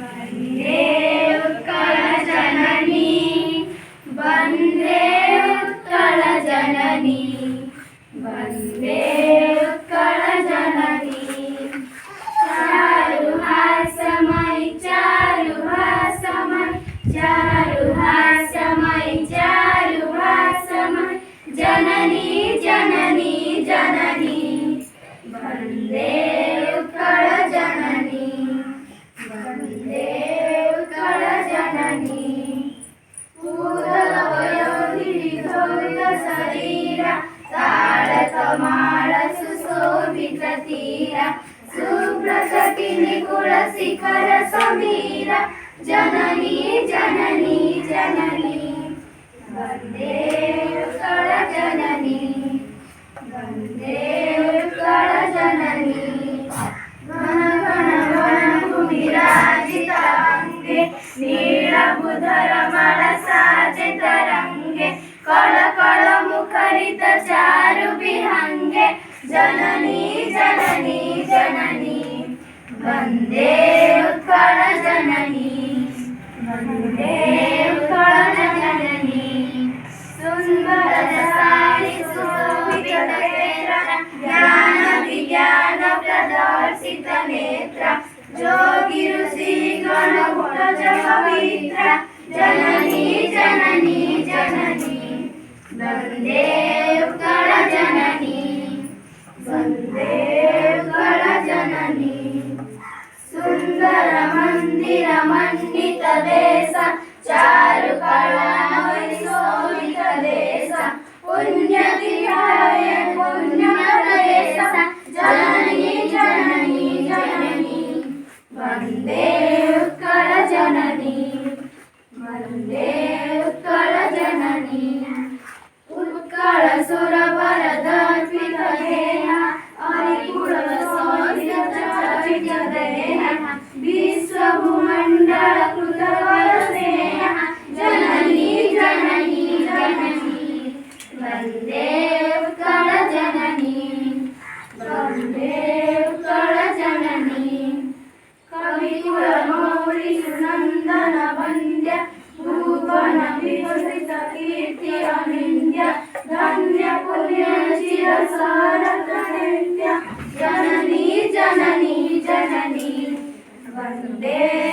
वन्दे उत्कलजननी वन्दे उत्कलजननी वन्दे उत्कलजननी चारुहासमय चारुहासमय चारुहासमय चारुहासमय जननी जननी जननी वन्दे उत्कलजननी वन्दे उत्कलजननी शरीरा ताळतमाळ सुशोभित तीरा सुप्रकटी निकुळ शिखर समीरा जननी जननी जननी वन्दे उत्कलजननी वन्दे उत्कलजननी घन घन वनभूमिराजिताङ्गे नीलबुधरमण साजे तरङ्गे कळ कळ मुखरित चारु विहंगे जननी जननी जननी वन्दे उत्कलजननी वन्दे उत्कलजननी सुन्दर सारि सुशोभित नेत्र ज्ञान विज्ञान प्रदर्शित नेत्र योगी ऋषि गण भुज पवित्र जननी जननी जननी वन्दे उत्कलजननी वन्दे उत्कलजननी सुन्दर मन्दिर मण्डित देश चारुकला शोभित देश पुण्यतीर्थाय पुण्यप्रदेश जननी जननी जननी वन्दे उत्कलजननी वन्दे उत्कलजननी उत्कल सुरवरदर्पित देहा हरिकुल शोभित चरित देहा विश्वभूमण्डल कृतवर स्नेहा जननी जननी जननी वन्दे उत्कलजननी वन्दे उत्कलजननी कविकुलमौळि सुनन्दन वन्द्य भुवन विकसित कीर्ति अनिन्द्य धन्य पुण्य चिरसरत नित्य जननी जननी जननी वन्दे